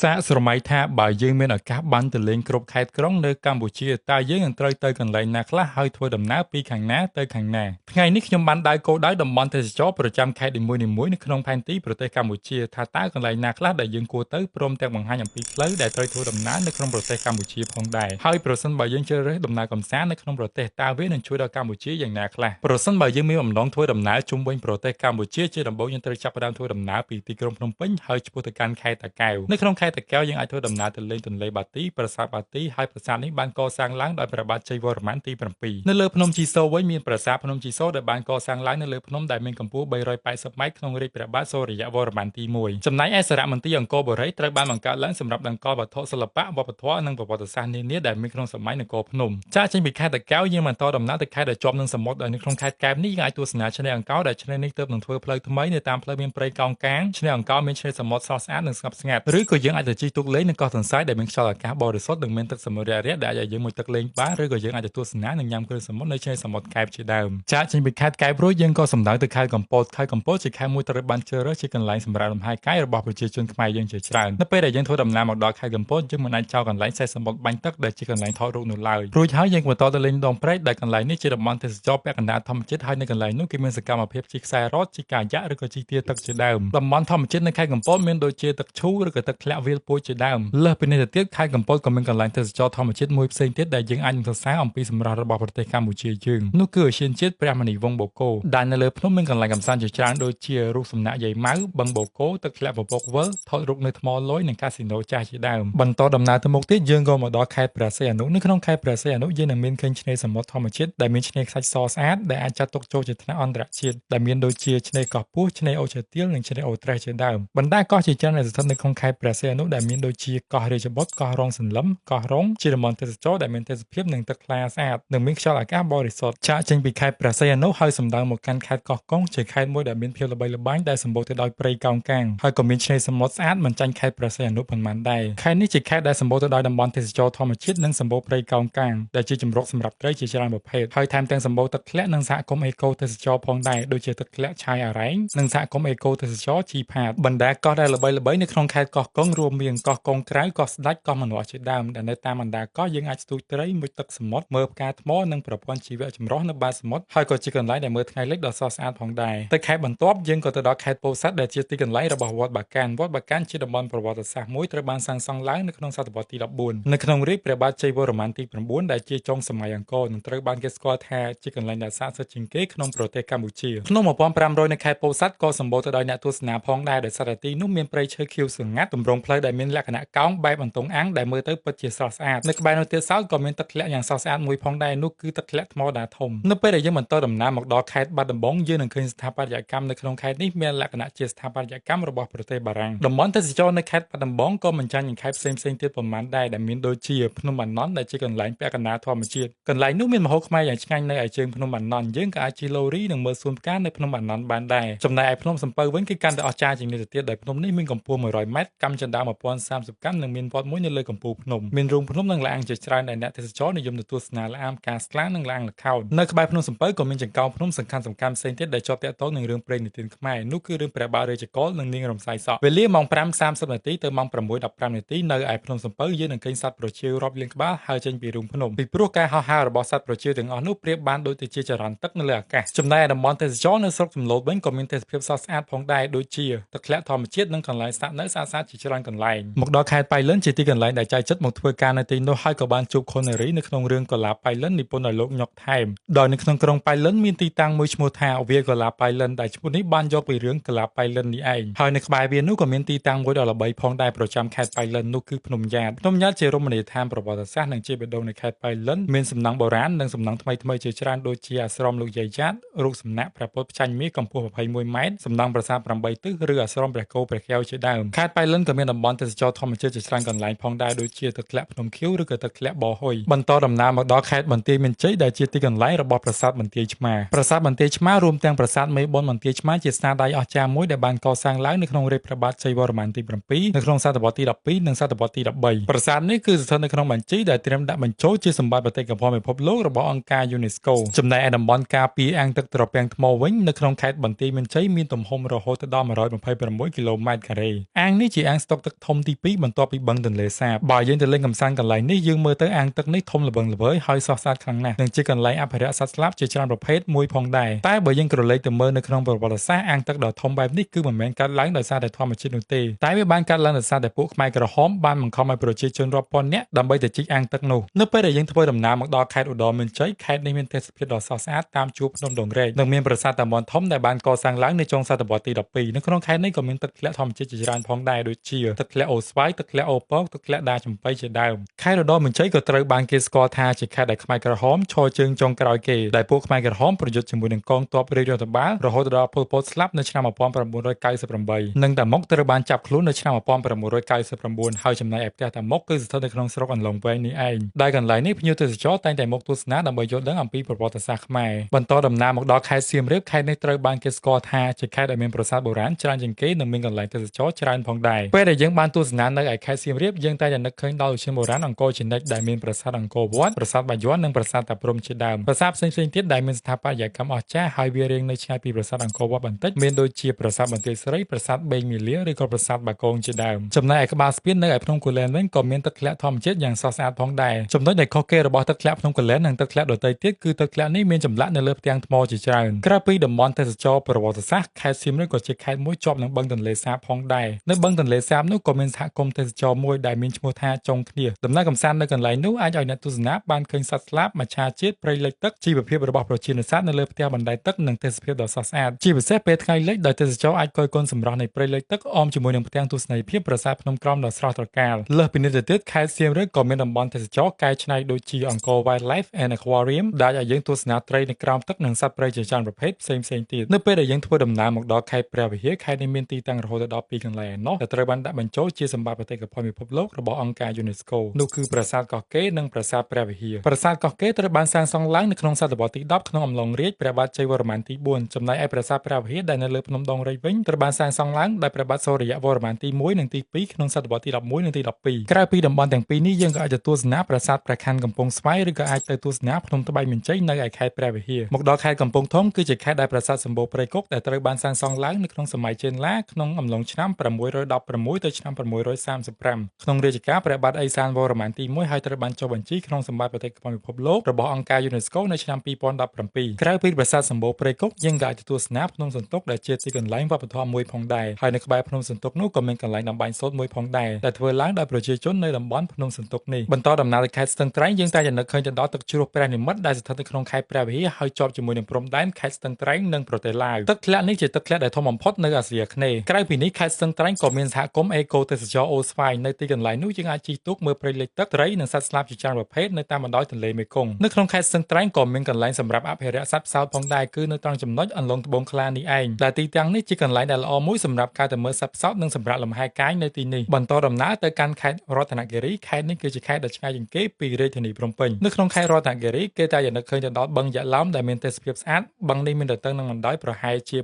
សាកស្រមៃថាបើយើងមានឱកាសបានទៅលេងគ្រប់ខេត្តក្រុងនៅកម្ពុជាតើយើងនឹងត្រូវទៅកន្លែងណាខ្លះហើយធ្វើដំណើរពីខាងណាទៅខាងណាថ្ងៃនេះខ្ញុំបានដើរគោលដៅតំបន់ទេសចរប្រចាំខេត្តនីមួយៗនៅក្នុងផែនទីប្រទេសកម្ពុជាថាតើកន្លែងណាខ្លះដែលយើងគួរទៅព្រមទាំងបង្ហាញអំពីផ្លូវដែលត្រូវធ្វើដំណើរនៅក្នុងប្រទេសកម្ពុជាផងដែរហើយប្រសិនបើយើងជ្រើសរើសដំណើរកម្សាន្តនៅក្នុងប្រទេសតើវានឹងជួយដល់កម្ពុជាយ៉ាងណាខ្លះប្រសិនបើយើងមានបំណងធ្វើដំណើរជុំវិញប្រទេសកម្ពុជាជាដំបូងយើងត្រូវចាប់ផ្ដើមធ្វើដំណើរពីទីក្រុងភ្នំពេញហើយឆ្ពោះទៅកាន់ខេត្តតាកែវនៅក្នុងខេត្តតាកែវយើងអាចធ្វើដំណើរទៅលេងទន្លេបាទីប្រាសាទបាទីហើយប្រាសាទនេះបានកសាងឡើងដោយព្រះបាទជ័យវរ្ម័នទី7នៅលើភ្នំជីសូរវិញមានប្រាសាទភ្នំជីសូរដែលបានកសាងឡើងនៅលើភ្នំដែលមានកម្ពស់380ម៉ែត្រក្នុងរាជព្រះបាទសូរ្យវរ្ម័នទី1ចំណែកឯសារមន្ទីរអង្គរបូរីត្រូវបានបង្កើតឡើងសម្រាប់តម្កល់វត្ថុសិល្បៈវប្បធម៌និងប្រវត្តិសាស្ត្រនានាដែលមានក្នុងសម័យនគរភ្នំចាកចេញពីខេត្តតាកែវយើងបន្តដំណើរទៅខេត្តដែលជាប់នឹងសមុទ្រដោយនៅក្នុងខេត្តកែបនេះយើងអាចទស្សនាឆ្នេរអង្គរដែលឆ្នេរនេះទើបនឹងធ្វើផ្លូវថ្មីនៅតាមផ្លូវមានព្រៃកោងកាងឆ្នេរអង្គរមានឆ្នេរសមុទ្រស្រស់ស្អាតនិងស្ងប់ស្ងាត់ឬក៏យើងអាចទៅជិះទូកលេងនៅកោះទន្សាយដែលមានខ្យល់អាកាសបរិសុទ្ធនិងមានទឹកសមុទ្ររាក់ៗដែលអាចឲ្យយើងមុជទឹកលេងបានឬក៏យើងអាចទៅទស្សនានិងញ៉ាំគ្រឿងសមុទ្រនៅឆ្នេរសមុទ្រកែបជាដើមចាកចេញពីខេត្តកែបរួចយើងក៏សម្ដៅទៅខេត្តកំពតខេត្តកំពតជាខេត្តមួយត្រូវបានជ្រើសរើសជាកន្លែងសម្រាប់លំហែកាយរបស់ប្រជាជនខ្មែរយើងជាច្រើននៅពេលដែលយើងធ្វើដំណើរមកដល់ខេត្តកំពតយើងមិនអាចចោលកន្លែងសេះសមុទ្របាញ់ទឹកដែលជាកន្លែងថតរូបនោះឡើយរួចហើយយើងបន្តទៅលេងដងព្រែកដែលកន្លែងនេះជាតំបន់ទេសចរពាក់កណ្ដាលធម្មជាតិហើយនៅកន្លែងនោះគេមានសកម្មភាពជិះខ្សែរ៉កជិះកាយ៉ាក់ឬក៏ជិះទាទឹកជាដើមតំបន់ធម្មជាតិនៅខេត្តកំពតមានដូចជាទឹកឈូឬក៏ទឹកធ្លាក់វាលពូជជាដើមលើសពីនេះទៅទៀតខេត្តកំពតក៏មានកន្លែងទេសចរធម្មជាតិមួយផ្សេងទៀតដែលយើងអាចនឹងសរសើរអំពីសម្រស់របស់ប្រទេសកម្ពុជាយើងនោះគឺឧទ្យានជាតិព្រះមនីវង្សបូកគោដែលនៅលើភ្នំមានកន្លែងកម្សាន្តជាច្រើនដូចជារូបសំណាកយាយម៉ៅបឹងបូកគោទឹកធ្លាក់ពពកវិលថតរូបនៅថ្មលយនិងកាស៊ីណូចាស់ជាដើមបន្តដំណើរទៅមុខទៀតយើងក៏មកដល់ខេត្តព្រះសីហនុនៅក្នុងខេត្តព្រះសីហនុយើងនឹងមានឃើញឆ្នេរសមុទ្រធម្មជាតិដែលមានឆ្នេរខ្សាច់សស្អាតដែលអាចចាត់ទុកចូលជាថ្នាក់អន្តរជាតិដែលមានដូចជាឆ្នេរកោះពស់ឆ្នេរអូឈើទាលនិងឆ្នេរអូត្រេសជាដើមបណ្ដាកោះជាច្រើនដែលស្ថិតនៅក្នុងខេត្តព្រះសីហនុដែលមានដូចជាកោះរាជបុត្រកោះរងសន្លឹមកោះរងជាតំបន់ទេសចរដែលមានទេសភាពនិងទឹកថ្លាស្អាតនិងមានខ្យល់អាកាសបរិសុទ្ធចាកចេញពីខេត្តព្រះសីហនុហើយសម្ដៅមកកាន់ខេត្តកោះកុងជាខេត្តមួយដែលមានភាពល្បីល្បាញដែលសម្បូរទៅដោយព្រៃកោងកាងហើយក៏មានឆ្នេរសមុទ្រស្អាតមិនចាញ់ខេត្តព្រះសីហនុប៉ុន្មានដែរខេត្តនេះជាខេត្តដែលសម្បូរទៅដោយតំបន់ទេសចរធម្មជាតិនិងសម្បូរព្រៃកោងកាងដែលជាជម្រកសម្រាប់ត្រីជាច្រើនប្រភេទហើយថែមទាំងសម្បូរទឹកធ្លាក់និងសហគមន៍អេកូទេសចរផងដែរដូចជាទឹកធ្លាក់ឆាយអារ៉ែងនិងសហគមន៍អេកូទេសចរជីផាតបណ្ដាកោះដែលល្បីៗនៅក្នុងខេត្តកោះកុងរួមមានកោះកុងក្រៅកោះស្ដេចកោះមនាស់ជាដើមដែលនៅតាមបណ្ដាកោះយើងអាចស្ទូចត្រីមុជទឹកសមុទ្រមើលផ្កាថ្មនិងប្រព័ន្ធជីវៈចម្រុះនៅបាតសមុទ្រហើយក៏ជាកន្លែងដែលមើលថ្ងៃលិចដ៏ស្រស់ស្អាតផងដែរទៅខេត្តបន្ទាប់យើងក៏ទៅដល់ខេត្តពោធិ៍សាត់ដែលជាទីកន្លែងរបស់វត្តបាកានវត្តបាកានជាតំបន់ប្រវត្តិសាស្ត្រមួយត្រូវបានសាងសង់ឡើងនៅក្នុងសតវត្សទី14នៅក្នុងរាជព្រះបាទជ័យវរ្ម័នទី9ដែលជាចុងសម័យអង្គរនិងត្រូវបានគេស្គាល់ថាជាកន្លែងដែលស័ក្តិសិទ្ធិជាងគេក្នុងប្រទេសកម្ពុជាក្នុង1500នៅខេត្តពោធិ៍សាត់ក៏សម្បូរទៅដោយអ្នកទស្សនាផងដែរដោយសារតែទីនោះមានព្រៃឈើខៀវស្រងាត់ទម្រង់ផ្លូវដែលមានលក្ខណៈកោងបែបអន្ទង់អាំងដែលមើលទៅពិតជាស្រស់ស្អាតនៅក្បែរនោះទៀតសោតក៏មានទឹកធ្លាក់យ៉ាងស្រស់ស្អាតមួយផងដែរនោះគឺទឹកធ្លាក់ថ្មដាធំនៅពេលដែលយើងបន្តដំណើរមកដល់ខេត្តបាត់ដំបងយើងនឹងឃើញស្ថាបត្យកម្មនៅក្នុងខេត្តនេះមានលក្ខណៈជាស្ថាបត្យកម្មរបស់ប្រទេសបារាំងតំបន់ទេសចរនៅខេត្តបាត់ដំបងក៏មិនចាញ់នឹងខេត្តផ្សេងៗទៀតប៉ុន្មានដែរដែលមានដូចជាភ្នំអាណន់ដែលជាកន្លែងពាក់កណ្ដាលធម្មជាតិកន្លែងនោះមានម្ហូបខ្មែរយ៉ាងឆ្ងាញ់នៅឯជើងភ្នំអាណន់យើងក៏អាចជិះឡូរីនិងមើលសួនផ្កានៅភ្នំអាណន់បានដែរចំណែកឯភ្នំសំពៅវិញគឺកាន់តែអស្ចារ្យជាងនេះទៅទៀតដោយភ្នំនេះមានកម្ពស់100ម៉ែត្រកាំចន្ទាម1030កាំនិងមានវត្តមួយនៅលើកំពូលភ្នំមានរូងភ្នំនិងឡានជាច្រើនដែលអ្នកទេសចរនិយមទៅទស្សនាល្អាមការស្លានិងឡានល្ខោននៅក្បែរភ្នំសំពៅក៏មានចង្កោមភ្នំសំខាន់ៗផ្សេងទៀតដែលជាប់ទាក់ទងនឹងរឿងព្រេងនិទានខ្មែរនោះគឺរឿងព្រះបាទរាជកុលនិងនាងរំសាយសក់វេលាម៉ោង 5:30 នាទីទៅម៉ោង 6:15 នាទីនៅឯភ្នំសំពៅយើងនឹងឃើញសត្វប្រចៀវរាប់លានក្បាលហើរចេញពីរូងភ្នំពីព្រោះការហោះហើររបស់សត្វប្រចៀវទាំងអស់នោះប្រៀបបានដូចទៅជាចរន្តទឹកនៅលើអាកាសចំណែកឯតំបន់ទេសចរនៅស្រុកសំឡូតវិញក៏មានទេសភាពស្រស់ស្អាតផងដែរដូចជាទឹកធ្លាក់ធម្មជាតិនិងកន្លែងស្នាក់នៅស្អាតៗជាច្រើនកន្លែងមកដល់ខេត្តប៉ៃលិនជាទីកន្លែងដែលចែកចិត្តមកធ្វើការនៅទីនោះហើយក៏បានជួបខុននារីនៅក្នុងរឿងកលាប៉ៃលិននិពន្ធដោយលោកញ៉ុកថែមដោយនៅក្នុងក្រុងប៉ៃលិនមានទីតាំងមួយឈ្មោះថាវាលកលាប៉ៃលិនដែលឈ្មោះនេះបានយកពីរឿងកលាប៉ៃលិននេះឯងហើយនៅក្បែរវានោះក៏មានទីតាំងមួយដ៏ល្បីផងដែរប្រចាំខេត្តប៉ៃលិននោះគឺភ្នំយ៉ាតភ្នំយ៉ាតជារមណីយដ្ឋានប្រវត្តិសាស្ត្រនិងជាបេះដូងនៃខេត្តប៉ៃលិនមានសំណង់បុរាណនិងសំណង់ថ្មីៗជាច្រើនដូចជាអាស្រមលោកយាយយ៉ាតរូបសំណាកព្រះពុទ្ធផ្ចាញ់មាសកម្ពស់21ម៉ែត្រសំណង់ប្រាសាទ8ទិសឬអាស្រមព្រះគោព្រះកែវជាដើមខេត្តប៉ៃលិនក៏មានតំបន់ទេសចរធម្មជាតិជាច្រើនកន្លែងផងដែរដូចជាទឹកធ្លាក់ភ្នំខៀវឬក៏ទឹកធ្លាក់បោហ៊ុយបន្តដំណើរមកដល់ខេត្តបន្ទាយមានជ័យដែលជាទីកន្លែងរបស់ប្រាសាទបន្ទាយឆ្មាប្រាសាទបន្ទាយឆ្មារួមទាំងប្រាសាទមេបុណ្យបន្ទាយឆ្មាជាស្នាដៃអស្ចារ្យមួយដែលបានកសាងឡើងនៅក្នុងរាជព្រះបាទជ័យវរ្ម័នទី7នៅក្នុងសតវត្សទី12និងសតវត្សទី13ប្រាសាទនេះគឺស្ថិតនៅក្នុងបញ្ជីដែលត្រៀមដាក់បញ្ចូលជាសម្បត្តិបេតិកភណ្ឌពិភពលោករបស់អង្គការ UNESCO ចំណែកឯតំបន់ការពារអាងទឹកត្រពាំងថ្មវិញនៅក្នុងខេត្តបន្ទាយមានជ័យមានទំហំរហូតដល់126គីឡូម៉ែត្រការ៉េអាងនេះជាអាងស្តុក ទឹកធំទី2បន្ទាប់ពីបឹងទន្លេសាបបើយើងទៅលេងកំសាន្តកន្លែងនេះយើងមើលទៅអាងទឹកនេះធំល្វឹងល្វើយហើយស្រស់ស្អាតខ្លាំងណាស់និងជាកន្លែងអភិរក្សសត្វស្លាបជាច្រើនប្រភេទមួយផងដែរតែបើយើងក្រឡេកទៅមើលនៅក្នុងប្រវត្តិសាស្ត្រអាងទឹកដ៏ធំបែបនេះគឺមិនមែនកើតឡើងដោយសារតែធម្មជាតិនោះទេតែវាបានកើតឡើងដោយសារតែពួកខ្មែរក្រហមបានបង្ខំឲ្យប្រជាជនរាប់ពាន់នាក់ដើម្បីទៅជីកអាងទឹកនោះនៅពេលដែលយើងធ្វើដំណើរមកដល់ខេត្តឧត្តរមានជ័យខេត្តនេះមានទេសភាពដ៏ស្រស់ស្អាតតាមជួរភ្នំដងរែកនិងមានប្រាសាទតាមាន់ធំដែលបានកសាងឡើងនៅចុងសតវត្សទី12នៅក្នុងខេត្តនេះក៏មានទឹកធ្លាក់ធម្មជាតិជាច្រើនផងដែរដូចជាទឹកធ្លាក់អូស្វាយទឹកធ្លាក់អូពកទឹកធ្លាក់ដាចំបៃជាដើមខេត្តឧត្តរមានជ័យក៏ត្រូវបានគេស្គាល់ថាជាខេត្តដែលខ្មែរក្រហមឈរជើងចុងក្រោយគេដែលពួកខ្មែរក្រហមប្រយុទ្ធជាមួយនឹងកងទ័ពរាជរដ្ឋបាលរហូតដល់ប៉ុល ពតស្លាប់នៅឆ្នាំ1998និងតាមុកត្រូវបានចាប់ខ្លួននៅឆ្នាំ1999ហើយចំណែកឯផ្ទះតាមុកគឺស្ថិតនៅក្នុងស្រុកអន្លង់វែងនេះឯងដែលកន្លែងនេះភ្ញៀវទេសចរតែងតែមកទស្សនាដើម្បីយល់ដឹងអំពីប្រវត្តិសាស្ត្រខ្មែរបន្តដំណើរមកដល់ខេត្តសៀមរាបខេត្តនេះត្រូវបានគេស្គាល់ថាជាខេត្តដែលមានប្រាសាទបុរាណច្រើនជាងគេនិងមានកន្លែងទេសចរច្រើនផងដែរពេលដែលយើងបានទស្សនានៅឯខេត្តសៀមរាបយើងតែងតែនឹកឃើញដល់ឧទ្យានបុរាណអង្គរជានិច្ចដែលមានប្រាសាទអង្គរវត្តប្រាសាទបាយ័ននិងប្រាសាទតាព្រហ្មជាដើមប្រាសាទផ្សេងៗទៀតដែលមានស្ថាបត្យកម្មអស្ចារ្យហើយវារៀងនៅឆ្ងាយពីប្រាសាទអង្គរវត្តបន្តិចមានដូចជាប្រាសាទបន្ទាយស្រីប្រាសាទបេងមាលាឬក៏ប្រាសាទបាគងជាដើមចំណែកឯក្បាលស្ពាននៅឯភ្នំគូលែនវិញក៏មានទឹកធ្លាក់ធម្មជាតិយ៉ាងស្រស់ស្អាតផងដែរចំណុចដែលខុសគេរបស់ទឹកធ្លាក់ភ្នំគូលែននិងទឹកធ្លាក់ដទៃទៀតគឺទឹកធ្លាក់នេះមានចម្លាក់នៅលើផ្ទាំងថ្មជាច្រើនក្រៅពីតំបន់ទេសចរប្រវត្តិសាស្ត្រខេត្តសៀមរាបក៏ជាខេត្តមួយជាប់នឹងបឹងទន្លេសាបផងដែរនៅបឹងទន្លេសាបនោះក៏មានសហគមន៍ទេសចរមួយដែលមានឈ្មោះថាចុងគ្នាដំណើរកម្សាន្តនៅកន្លែងនោះអាចឲ្យអ្នកទស្សនាបានឃើញសត្វស្លាបមច្ឆាជាតិព្រៃលិចទឹកជីវភាពរបស់ប្រជានេសាទនៅលើផ្ទះបណ្ដែតទឹកនិងទេសភាពដ៏ស្រស់ស្អាតជាពិសេសពេលថ្ងៃលិចដោយទេសចរអាចគយគន់សម្រស់នៃព្រៃលិចទឹកអមជាមួយនឹងផ្ទាំងទស្សនីយភាពប្រាសាទភ្នំក្រំដ៏ស្រស់ត្រកាលលើសពីនេះទៅទៀតខេត្តសៀមរាបក៏មានតំបន់ទេសចរកែច្នៃដូចជាអង្គរ Wildlife and Aquarium ដែលឲ្យយើងទស្សនាត្រីនៅក្រោមទឹកនិងសត្វព្រៃជាច្រើនប្រភេទផ្សេងៗទៀតនៅពេលដែលយើងធ្វើដំណើរមកដល់ខេត្តព្រះវិហារខេត្តនេះមានទីតាំងរហូតដល់2កន្លែងឯណោះដែលត្រូវបានដាក់បញ្ចូលជាសម្បត្តិបេតិកភណ្ឌពិភពលោករបស់អង្គការ UNESCO នោះគឺប្រាសាទកោះកេរនិងប្រាសាទព្រះវិហារប្រាសាទកោះកេរត្រូវបានសាងសង់ឡើងនៅក្នុងសតវត្សទី10ក្នុងអំឡុងរាជ្យព្រះបាទជ័យវរ្ម័នទី4ចំណែកឯប្រាសាទព្រះវិហារដែលនៅលើភ្នំដងរែកវិញត្រូវបានសាងសង់ឡើងដោយព្រះបាទសូរ្យវរ្ម័នទី1និងទី2ក្នុងសតវត្សទី11និងទី12ក្រៅពីតំបន់ទាំងពីរនេះយើងក៏អាចទៅទស្សនាប្រាសាទព្រះខ័នកំពង់ស្វាយឬក៏អាចទៅទស្សនាភ្នំត្បែងមានជ័យនៅឯខេត្តព្រះវិហារមកដល់ខេត្តកំពង់ធំគឺជាខេត្តដែលប្រាសាទសម្បូរព្រៃគុកដែលត្រូវបានសាងសង់ឡើងនៅក្នុងសម័យចេនឡាក្នុងអំឡុងឆ្នាំ616ទៅឆ្នាំ635ក្នុងរាជការព្រះបាទឦសានវរ្ម័នទី1ហើយត្រូវបានចុះបញ្ជីក្នុងសម្បត្តិបេតិកភណ្ឌពិភពលោករបស់អង្គការ UNESCO នៅឆ្នាំ2017ក្រៅពីប្រាសាទសម្បូរព្រៃគុកយើងក៏អាចទៅទស្សនាភ្នំសន្ទុកដែលជាទីកន្លែងវប្បធម៌មួយផងដែរហើយនៅក្បែរភ្នំសន្ទុកនោះក៏មានកន្លែងតម្បាញសូត្រមួយផងដែរដែលធ្វើឡើងដោយប្រជាជននៅតំបន់ភ្នំសន្ទុកនេះបន្តដំណើរទៅខេត្តស្ទឹងត្រែងយើងតែងតែនឹកឃើញទៅដល់ទឹកជ្រោះព្រះនិមិត្តដែលស្ថិតនៅក្នុងខេត្តព្រះវិហារហើយជាប់ជាមួយនឹងព្រំដែនខេត្តស្ទឹងត្រែងនិងប្រទេសឡាវទឹកធ្លាក់នេះជាទឹកធ្លាក់ដែលធំបំផុតនៅអាស៊ីអាគ្នេយ៍ក្រៅពីនេះខេត្តស្ទឹងត្រែងក៏មានសហគមន៍អេកូទេសចរអូស្វាយនៅទីកន្លែងនោះយើងអាចជិះទូកមើលព្រៃលិចទឹកត្រីនិងសត្វស្លាបជាច្រើនប្រភេទនៅតាមបណ្ដោយទន្លេមេគង្គនៅក្នុងខេត្តស្ទឹងត្រែងក៏មានកន្លែងសម្រាប់អភិរក្សសត្វផ្សោតផងដែរគឺនៅត្រង់ចំណុចអន្លង់ត្បូងខ្លានេះឯងដែលទីតាំងនេះជាកន្លែងដែលល្អមួយសម្រាប់ការទៅមើលសត្វផ្សោតនិងសម្រាប់លំហែកាយនៅទីនេះបន្តដំណើរទៅកាន់ខេត្តរតនគិរីខេត្តនេះគឺជាខេត្តដ៏ឆ្ងាយជាងគេពីរាជធានីភ្នំពេញនៅក្នុងខេត្តរតនគិរីគេតែងតែនឹកឃើញទៅដល់បឹងយក្សឡោមដែលមានទេសភាពស្អាតបឹងនេះមានទទឹងនិងបណ្ដោយប្រហែលជា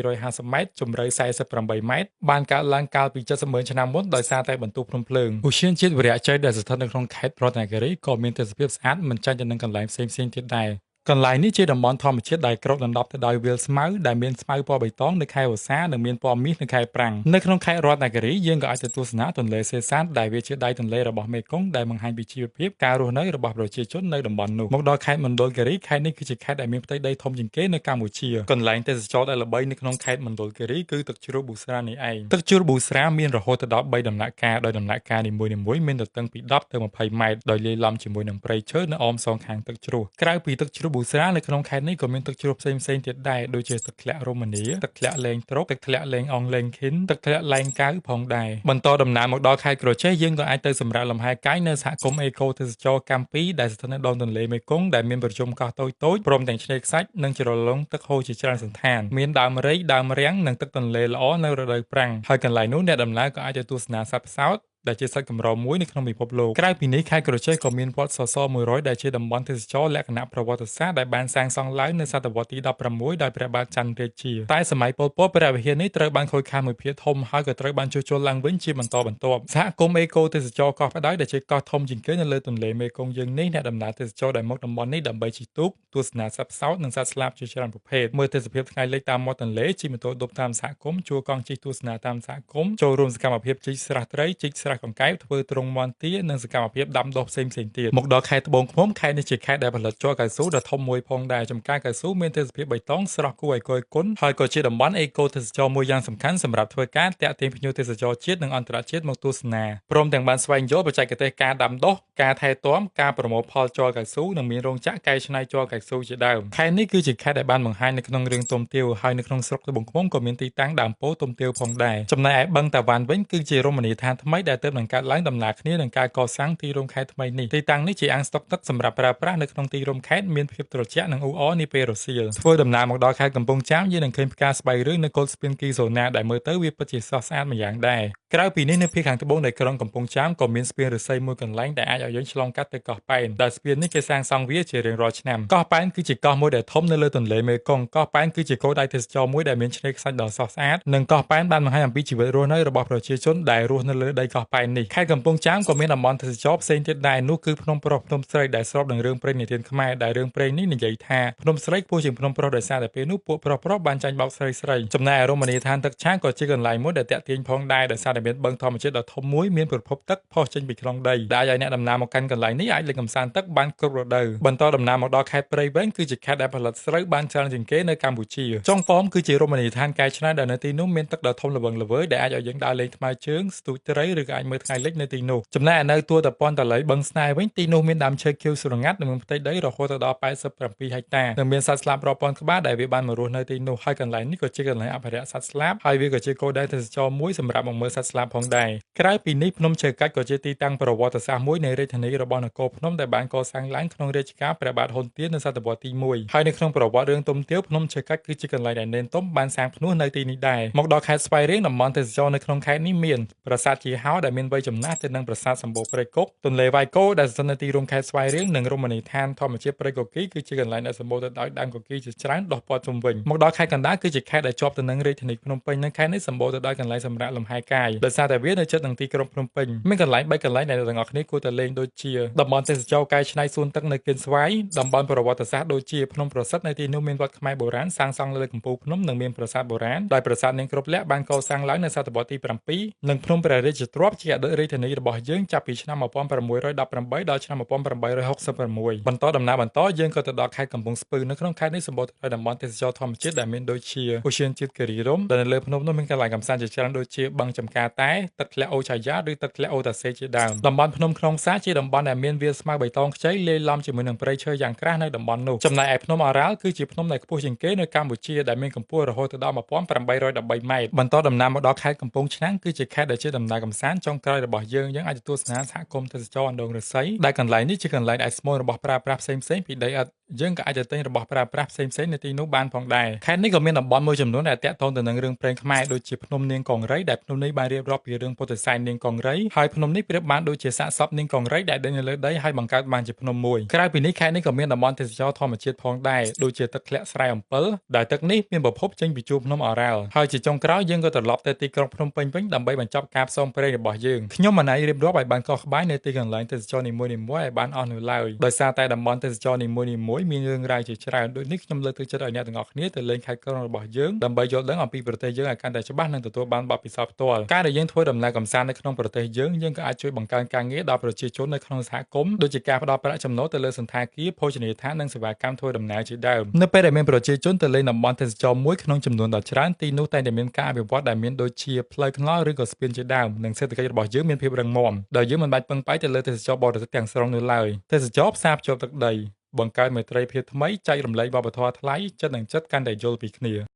750ម៉ែត្រជម្រៅ48ម៉ែត្របានកើតឡើងកាលពី70,000ឆ្នាំមុនដោយសារតែបន្ទុះភ្នំភ្លើងឧទ្យានជាតិវីរៈជ័យដែលស្ថិតនៅក្នុងខេត្តរតនគិរីក៏មានទេសភាពស្អាតមិនចាញ់ទៅនឹងកន្លែងផ្សេងៗទៀតដែរកន្លែងនេះជាតំបន់ធម្មជាតិដែលគ្របដណ្ដប់ទៅដោយវាលស្មៅដែលមានស្មៅពណ៌បៃតងនៅខែវស្សានិងមានពណ៌មាសនៅខែប្រាំងនៅក្នុងខេត្តរតនគិរីយើងក៏អាចទៅទស្សនាទន្លេសេសានដែលវាជាដៃទន្លេរបស់មេគង្គដែលបង្ហាញពីជីវភាពការរស់នៅរបស់ប្រជាជននៅតំបន់នោះមកដល់ខេត្តមណ្ឌលគិរីខេត្តនេះគឺជាខេត្តដែលមានផ្ទៃដីធំជាងគេនៅកម្ពុជាកន្លែងទេសចរដែលល្បីនៅក្នុងខេត្តមណ្ឌលគិរីគឺទឹកជ្រោះប៊ូស្រានេះឯងទឹកជ្រោះប៊ូស្រាមានរហូតដល់3ដំណាក់កាលដោយដំណាក់កាលនីមួយៗមានទទឹងពី10ទៅ20ម៉ែត្រដោយលាយឡំជាមួយនឹងព្រៃឈើនៅអមសងខាងទឹកជ្រោះក្រៅពីទឹកជ្រោះប៊ូស្រានៅក្នុងខេត្តនេះក៏មានទឹកជ្រោះផ្សេងៗទៀតដែរដូចជាទឹកធ្លាក់រមនីទឹកធ្លាក់លែងត្រុកទឹកធ្លាក់លែងអងលែងខិនទឹកធ្លាក់លែងកៅផងដែរបន្តដំណើរមកដល់ខេត្តក្រចេះយើងក៏អាចទៅសម្រាកលំហែកាយនៅសហគមន៍អេកូទេសចរកម្ពុជាដែលស្ថិតនៅដងទន្លេមេគង្គដែលមានប្រជុំកោះតូចៗព្រមទាំងឆ្នេរខ្សាច់និងជ្រលងទឹកហូរជាច្រើនសន្តានមានដើមរែកដើមរាំងនិងទឹកទន្លេល្អនៅរដូវប្រាំងហើយកន្លែងនោះអ្នកដំណើរក៏អាចទៅទស្សនាសត្វផ្សោត ដែលជាសាច់កម្រមួយនៅក្នុងពិភពលោកក្រៅពីនេះខេត្តក្រចេះក៏មានវត្តសសរ100ដែលជាតំបន់ទេសចរលក្ខណៈប្រវត្តិសាស្ត្រដែលបានសាងសង់ឡើងនៅសតវត្សទី16ដោយព្រះបាទច័ន្ទរាជាតែសម័យប៉ុលពតព្រះវិហារនេះត្រូវបានខូចខាតមួយភាគធំហើយក៏ត្រូវបានជួសជុលឡើងវិញជាបន្តបន្ទាប់សហគមន៍អេកូទេសចរកោះផ្ដៅដែលជាកោះធំជាងគេនៅលើទន្លេមេគង្គយើងនេះអ្នកដំណើរទេសចរដែលមកតំបន់នេះដើម្បីជិះទូកទស្សនាសត្វផ្សោតនិងសត្វស្លាបជាច្រើនប្រភេទមើលទេសភាពថ្ងៃលិចតាមមាត់ទន្លេជិះម៉ូតូឌុបតាមសហគមន៍ជួលកង់ជិះទស្សនាតាមសហគមន៍ចូលរួមសកម្មភាពជីកស្រះត្រីជីកស្រះកង្កែបធ្វើទ្រង់មាន់ទានិងសកម្មភាពដាំដុះផ្សេងៗទៀតមកដល់ខេត្តត្បូងឃ្មុំខេត្តនេះជាខេត្តដែលផលិតជ័រកៅស៊ូដ៏ធំមួយផងដែរចំការកៅស៊ូមានទេសភាពបៃតងស្រស់គួរឲ្យគយគន់ហើយក៏ជាតំបន់អេកូទេសចរមួយយ៉ាងសំខាន់សម្រាប់ធ្វើការទាក់ទាញភ្ញៀវទេសចរជាតិនិងអន្តរជាតិមកទស្សនាព្រមទាំងបានស្វែងយល់បច្ចេកទេសការដាំដុះការថែទាំការប្រមូលផលជ័រកៅស៊ូនិងមានរោងចក្រកែច្នៃជ័រកៅស៊ូជាដើមខេត្តនេះគឺជាខេត្តដែលបានបង្ហាញនៅក្នុងរឿងទុំទាវហើយនៅក្នុងស្រុកត្បូងឃ្មុំក៏មានទីតាំងដើមពោធិ៍ទុំទាវផងដែរចំណែកឯបឹងតាវ៉ាន់វិញគឺជារមណីយដ្ឋានថ្មីដែលទើបនឹងកើតឡើងដំណើរគ្នានឹងការកសាងទីរួមខេត្តថ្មីនេះទីតាំងនេះជាអាងស្តុកទឹកសម្រាប់ប្រើប្រាស់នៅក្នុងទីរួមខេត្តមានភាពត្រជាក់និងអ៊ូអរនាពេលរសៀលធ្វើដំណើរមកដល់ខេត្តកំពង់ចាមយើងនឹងឃើញផ្កាស្បៃរឿងនៅកុលស្ពានគីហ្សូណាដែលមើលទៅវាពិតជាស្រស់ស្អាតម្យ៉ាងដែរក្រៅពីនេះនៅភាគខាងត្បូងនៃក្រុងកំពង់ចាមក៏មានស្ពានឫស្សីមួយកន្លែងដែលអាចឲ្យយើងឆ្លងកាត់ទៅកោះប៉ែនដែលស្ពាននេះគេសាងសង់វាជារៀងរាល់ឆ្នាំកោះប៉ែនគឺជាកោះមួយដែលធំនៅលើទន្លេមេគង្គកោះប៉ែនគឺជាគោលដៅទេសចរមួយដែលមានឆ្នេរខ្សាច់ដ៏ស្រស់ស្អាតនិងកោះប៉ែនបានបង្ហាញអំពីជីវិតរស់នៅរបស់ប្រជាជនដែលរស់នៅលើដីកោះប៉ែននេះខេត្តកំពង់ចាមក៏មានតំបន់ទេសចរផ្សេងទៀតដែរនោះគឺភ្នំប្រុសភ្នំស្រីដែលស្របនឹងរឿងព្រេងនិទានខ្មែរដែលរឿងព្រេងនេះនិយាយថាភ្នំស្រីខ្ពស់ជាងភ្នំប្រុសដោយសារតែពេលនោះពួកប្រុសបានចាញ់បោកស្រីចំណែកឯរមណីយដ្ឋានទឹកឆាងក៏ជាកន្លែងមួយដែលតាក់ទាញផងដែរដោយសារតែមានបឹងធម្មជាតិដ៏ធំមួយមានប្រភពទឹកផុសចេញពីក្នុងដីដែលឲ្យអ្នកដំណើរមកកាន់កន្លែងនេះអាចលេងកម្សាន្តទឹកបានគ្រប់រដូវបន្តដំណើរមកដល់ខេត្តព្រៃវែងគឺជាខេត្តដែលផលិតស្រូវបានច្រើនជាងគេនៅកម្ពុជាចុងប៉មគឺជារមណីយដ្ឋានកែច្នៃដែលនៅទីនោះមានទឹកដ៏ធំល្វឹងល្វើយដែលអាចឲ្យយើងដើរលេងថ្មើរជើងស្ទូចត្រីឬក៏អាចមើលថ្ងៃលិចនៅទីនោះចំណែកឯនៅទួលតពាន់តាឡីបឹងស្នេហ៍វិញទីនោះមានដើមឈើខៀវស្រងាត់និងមានផ្ទៃដីរហូតដល់87ហិកតានិងមានសត្វស្លាបរាប់ពាន់ក្បាលដែលវាបានមករស់នៅទីនោះហើយកន្លែងនេះក៏ជាកន្លែងអភិរក្សសត្វស្លាបហើយវាក៏ជាគោលដៅទេសចរមួយសម្រាប់មកមើលសត្វស្លាបផងដែរក្រៅពីនេះភ្នំឈើកាច់ក៏ជាទីតាំងប្រវត្តិសាស្ត្រមួយនៃរាជធានីរបស់នគរភ្នំដែលបានកសាងឡើងក្នុងរជ្ជកាលព្រះបាទហ៊ុនទៀននៅសតវត្សទី1ហើយនៅក្នុងប្រវត្តិរឿងទុំទាវភ្នំឈើកាច់គឺជាកន្លែងដែលនេនទុំបានសាងផ្នួសនៅទីនេះដែរមកដល់ខេត្តស្វាយរៀងតំបន់ទេសចរនៅក្នុងខេត្តនេះមានប្រាសាទជាហោដែលមានវ័យចំណាស់ទៅនឹងប្រាសាទសម្បូរព្រៃគុកទន្លេវាយគោដែលស្ថិតនៅទីរួមខេត្តស្វាយរៀងនិងរមណីយដ្ឋានធម្មជាតិព្រៃកុកីគឺជាកន្លែងដែលសម្បូរទៅដោយដើមកុកីជាច្រើនដុះព័ទ្ធជុំវិញមកដល់ខេត្តកណ្ដាលគឺជាខេត្តដែលជាប់ទៅនឹងរាជធានីភ្នំពេញនិងខេត្តនេះសម្បូរទៅដោយកន្លែងសម្រាកលំហែកាយដោយសារតែវានៅជិតនឹងទីក្រុងភ្នំពេញមានកន្លែង3កន្លែងដែលអ្នកទាំងអស់គ្នាគួរតែលេងដូចជាតំបន់ទេសចរកែច្នៃសួនទឹកនៅគៀនស្វាយតំបន់ប្រវត្តិសាស្ត្រដូចជាភ្នំប្រសិទ្ធនៅទីនោះមានវត្តខ្មែរបុរាណសាងសង់លើកំពូលភ្នំនិងមានប្រាសាទបុរាណដោយប្រាសាទនាងគ្រប់លក្ខបានកសាងឡើងនៅសតវត្សទី7និងភ្នំព្រះរាជទ្រព្យជាអតីតរាជធានីរបស់យើងចាប់ពីឆ្នាំ1618ដល់ឆ្នាំ1866បន្តដំណើរបន្តយើងក៏ទៅដល់ខេត្តកំពង់ស្ពឺនៅក្នុងខេត្តនេះសម្បូរទៅដោយតំបន់ទេសចរធម្មជាតិដែលមានដូចជាឧទ្យានជាតិគិរីរម្យដែលនៅលើភ្នំនោះមានកន្លែងកម្សាន្តជាច្រើនដូចជាបឹងចំការតែទឹកធ្លាក់អូឆាយ៉ាឬទឹកធ្លាក់អូតាសេជាដើមតំបន់ភ្នំក្នុងផ្សារជាតំបន់ដែលមានវាលស្មៅបៃតងខ្ចីលាយឡំជាមួយនឹងព្រៃឈើយ៉ាងក្រាស់នៅតំបន់នោះចំណែកឯភ្នំអរ៉ាល់គឺជាភ្នំដែលខ្ពស់ជាងគេនៅកម្ពុជាដែលមានកម្ពស់រហូតដល់1813ម៉ែត្របន្តដំណើរមកដល់ខេត្តកំពង់ឆ្នាំងគឺជាខេត្តដែលជាដំណើរកម្សាន្តចុងក្រោយរបស់យើងអាចទទួលស្នាសហគមន៍ទេសចរអណ្ដូងឫស្សីដែលកន្លែងនេះជាកន្លែងដែលស្មូនរបស់ប្រើប្រាស់ផ្សេងៗពីដីឥដ្ឋយើងក៏អាចទៅទិញរបស់ប្រើប្រាស់ផ្សេងៗនៅទីនោះបានផងដែរខេត្តនេះក៏មានតំបន់មួយចំនួនដែលទាក់ទងទៅនឹងរឿងព្រេងខ្មែរដូចជាភ្នំនាងកង្រីដែលភ្នំនេះបានរៀបរាប់ពីរឿងពុទ្ធិសែននាងកង្រីហើយភ្នំនេះប្រៀបបានដូចជាសាកសពនាងកង្រីដែលដេញនៅលើដីហើយបង្កើតបានជាភ្នំមួយក្រៅពីនេះខេត្តនេះក៏មានតំបន់ទេសចរធម្មជាតិផងដែរដូចជាទឹកធ្លាក់ស្រែអំពិលដែលទឹកនេះមានប្រភពចេញពីជួរភ្នំអរ៉ាល់ហើយជាចុងក្រោយយើងក៏ត្រឡប់ទៅទីក្រុងភ្នំពេញវិញដើម្បីបញ្ចប់ការផ្សងព្រេងរបស់យើងខ្ញុំមិនអាចរៀបរាប់ឲ្យបានកោះក្បាយនៅទីកន្លែងទេសចរនីមួយៗឲ្យបានអស់នោះឡើយដោយសារតែតំបន់ទេសចរនីមួយៗមានរឿងរ៉ាវជាច្រើនដូចនេះខ្ញុំលើកទឹកចិត្តឲ្យអ្នកទាំងអស់គ្នាទៅលេងខេត្តក្រុងរបស់យើងដើម្បីយល់ដឹងអំពីប្រទេសយើងឲ្យកាន់តែច្បាស់និងទទួលបានបទពិសោធន៍ផ្ទាល់ការដែលយើងធ្វើដំណើរកម្សាន្តនៅក្នុងប្រទេសយើងក៏អាចជួយបង្កើនការងារដល់ប្រជាជននៅក្នុងសហគមន៍ដូចជាការផ្ដល់ប្រាក់ចំណូលទៅលើសន្តាគារភោជនីយដ្ឋាននិងសេវាកម្មធ្វើដំណើរជាដើមនៅពេលដែលមានប្រជាជនទៅលេងតំបន់ទេសចរមួយក្នុងចំនួនដ៏ច្រើនទីនោះតែងតែមានការអភិវឌ្ឍដែលមានដូចជាផ្លូវថ្នល់ឬក៏ស្ពានជាដើមនិងសេដ្ឋកិច្ចរបស់យើងមានភាពរឹងមាំដោយយើងមិនបាច់ពឹងផ្អែកទៅលើទេសចរបរទេសទាំងស្រុងនោះឡើយទេសចរផ្សារភ្ជាប់ទឹកដីបង្កើតមេត្រីភាពថ្មីចែករំលែកវប្បធម៌ថ្លៃចិត្តនឹងចិត្តកាន់តែយល់ពីគ្នា